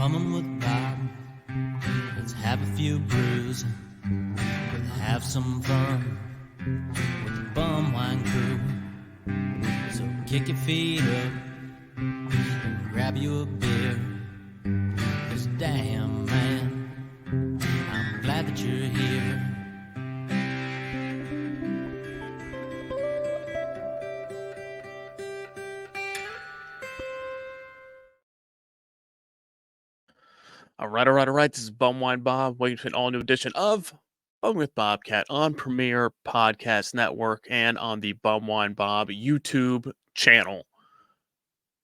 Bumming with Bob. Let's have a few brews. Let's have some fun with the Bum Wine Crew. So kick your feet up and grab you a beer. 'Cause damn, man, I'm glad that you're here. All right. This is Bum Wine Bob, waiting for an all-new edition of Bum with Bobcat on Premier Podcast Network and on the Bum Wine Bob YouTube channel.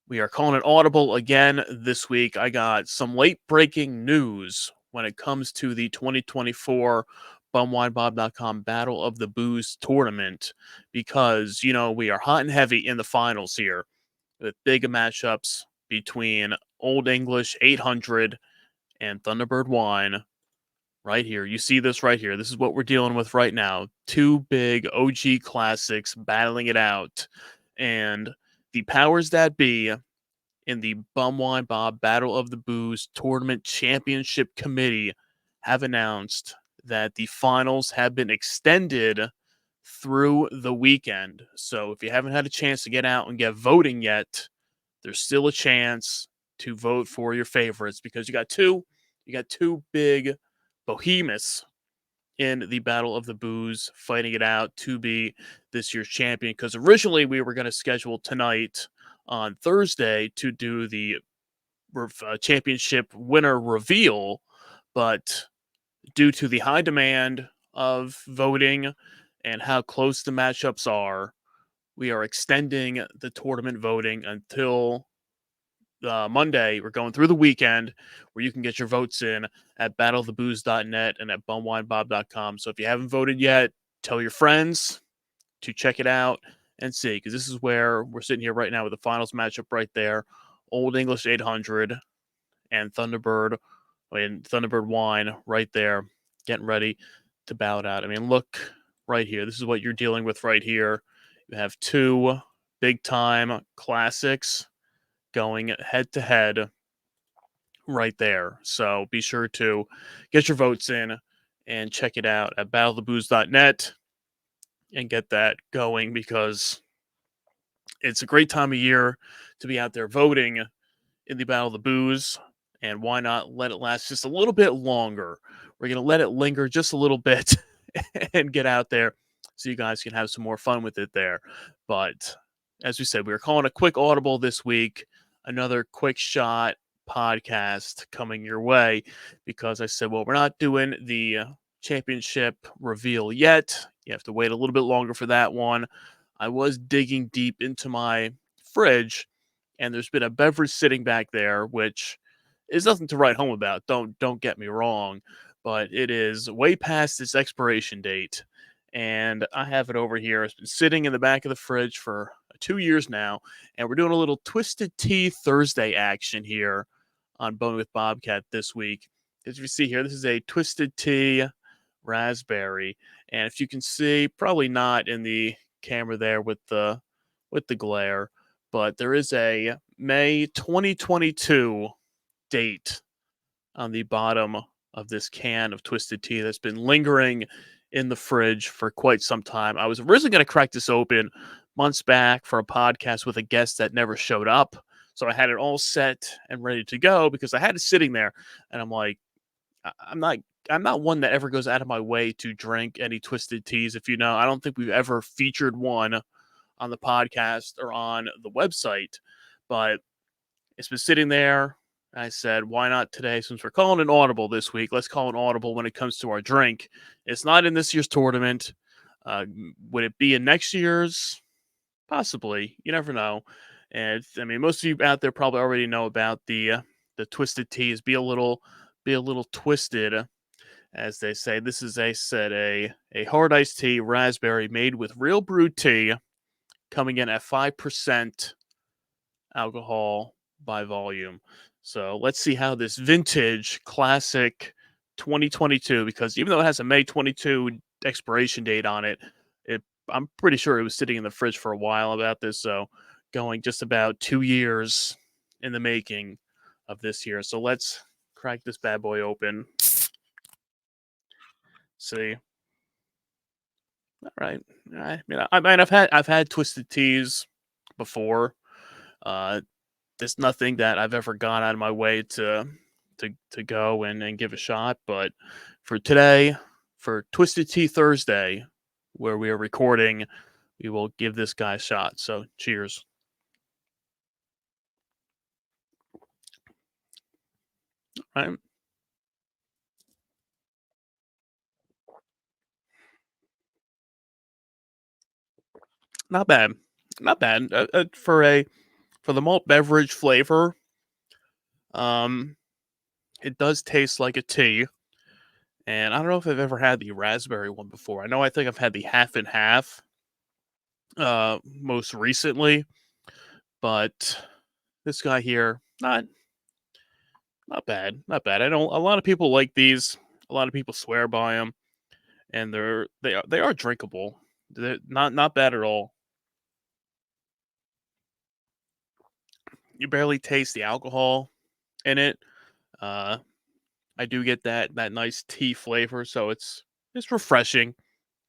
We are calling it audible again this week. I got some late-breaking news when it comes to the 2024 BumWineBob.com Battle of the Booze tournament because, we are hot and heavy in the finals here with big matchups between Olde English 800 and Thunderbird Wine right here. You see this right here. This is what we're dealing with right now. Two big OG classics battling it out. And the powers that be in the Bum Wine Bob Battle of the Booze Tournament Championship Committee have announced that the finals have been extended through the weekend. So if you haven't had a chance to get out and get voting yet, there's still a chance to vote for your favorites because you got two big behemoths in the Battle of the Booze fighting it out to be this year's champion. Because originally we were going to schedule tonight on Thursday to do the championship winner reveal, but due to the high demand of voting and how close the matchups are, we are extending the tournament voting until Monday. We're going through the weekend where you can get your votes in at battleofthebooze.net and at bumwinebob.com. So if you haven't voted yet, tell your friends to check it out and see, because this is where we're sitting here right now with the finals matchup right there. Olde English 800 and Thunderbird Wine right there, getting ready to bow it out. I mean, look right here. This is what you're dealing with right here. You have two big-time classics going head-to-head right there. So be sure to get your votes in and check it out at battleofthebooze.net and get that going, because it's a great time of year to be out there voting in the Battle of the Booze. And why not let it last just a little bit longer? We're going to let it linger just a little bit and get out there so you guys can have some more fun with it there. But as we said, we were calling a quick audible this week, another quick shot podcast coming your way, because I said, well, we're not doing the championship reveal yet. You have to wait a little bit longer for that one. I was digging deep into my fridge, and there's been a beverage sitting back there, which is nothing to write home about. Don't get me wrong, but it is way past its expiration date, and I have it over here. It's been sitting in the back of the fridge for 2 years now, and we're doing a little Twisted Tea Thursday action here on Bone with Bobcat this week. As you see here, this is a Twisted Tea Raspberry, and if you can see, probably not in the camera there with the glare, but there is a May 2022 date on the bottom of this can of Twisted Tea that's been lingering in the fridge for quite some time. I was originally going to crack this open months back for a podcast with a guest that never showed up. So I had it all set and ready to go because I had it sitting there, and I'm like, I'm not one that ever goes out of my way to drink any Twisted Teas. If you know, I don't think we've ever featured one on the podcast or on the website, but it's been sitting there. I said, why not today? Since we're calling an audible this week, let's call an audible when it comes to our drink. It's not in this year's tournament. Would it be in next year's? Possibly. You never know. And I mean, most of you out there probably already know about the Twisted Teas. Be a little twisted, as they say. This is a hard iced tea raspberry made with real brewed tea, coming in at 5% alcohol by volume. So let's see how this vintage classic 2022, because even though it has a May 22 expiration date on it, I'm pretty sure it was sitting in the fridge for a while about this. So going just about 2 years in the making of this here. So let's crack this bad boy open. See. All right. I've had twisted teas before. There's nothing that I've ever gone out of my way to go and give a shot. But for today, for Twisted Tea Thursday, where we are recording, we will give this guy a shot. So cheers. All right. Not bad. Not bad. For the malt beverage flavor, um, it does taste like a tea. And I don't know if I've ever had the raspberry one before. I think I've had the half and half most recently, but this guy here, not bad. Not bad. I know a lot of people like these. A lot of people swear by them, and they are drinkable. They're not bad at all. You barely taste the alcohol in it. Uh, I do get that nice tea flavor, so it's refreshing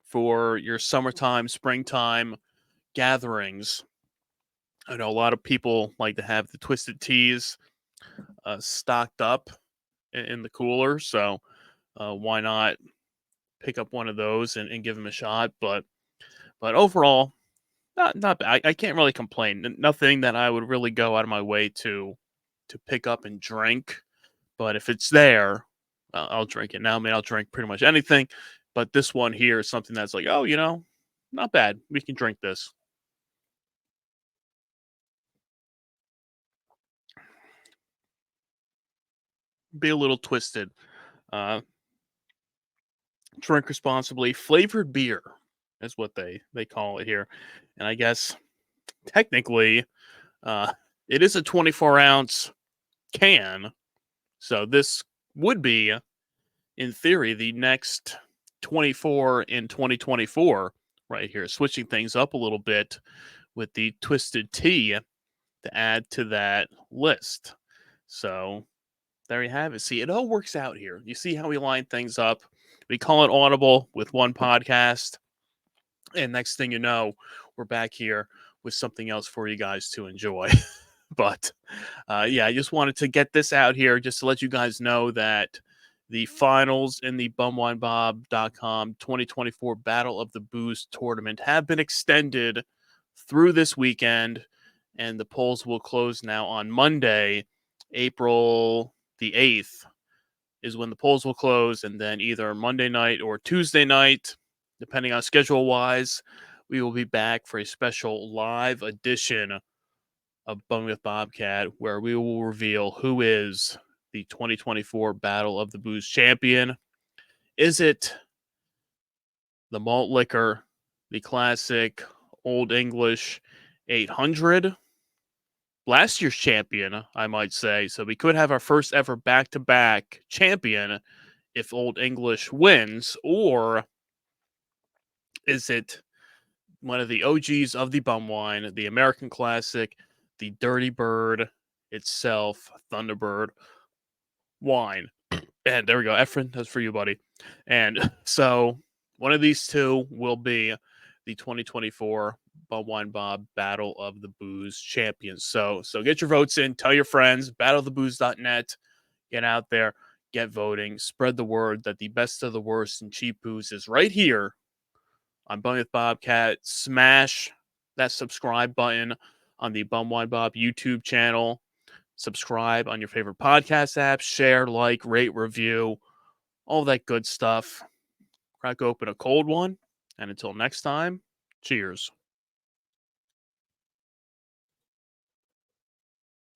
for your summertime, springtime gatherings. I know a lot of people like to have the twisted teas stocked up in the cooler, so why not pick up one of those and give them a shot? But overall, not bad. I can't really complain. Nothing that I would really go out of my way to pick up and drink. But if it's there, I'll drink it. Now, I mean, I'll drink pretty much anything. But this one here is something that's like, oh, not bad. We can drink this. Be a little twisted. Uh, Drink responsibly. Flavored beer is what they call it here, and I guess technically, uh, it is a 24-ounce can. So this would be, in theory, the next 24 in 2024 right here. Switching things up a little bit with the twisted tea to add to that list. So there you have it. See, it all works out here. You see how we line things up. We call it Audible with one podcast. And next thing you know, we're back here with something else for you guys to enjoy. But yeah, I just wanted to get this out here just to let you guys know that the finals in the bumwinebob.com 2024 Battle of the Booze tournament have been extended through this weekend, and the polls will close now on Monday, April the 8th, is when the polls will close, and then either Monday night or Tuesday night, depending on schedule wise, we will be back for a special live edition of Bum with Bobcat, where we will reveal who is the 2024 Battle of the Booze champion. Is it the malt liquor, the classic Olde English 800? Last year's champion, I might say. So we could have our first ever back-to-back champion if Olde English wins, or is it one of the OGs of the bum wine, the American classic, the Dirty Bird itself, Thunderbird Wine? And there we go. Efren, that's for you, buddy. And so one of these two will be the 2024 Bum Wine Bob Battle of the Booze champions. So get your votes in. Tell your friends. Battleofthebooze.net. Get out there. Get voting. Spread the word that the best of the worst and cheap booze is right here on Bum with Bobcat. Smash that subscribe button on the Bum Wine Bob YouTube channel. Subscribe on your favorite podcast app. Share, like, rate, review, all that good stuff. Crack open a cold one. And until next time, cheers.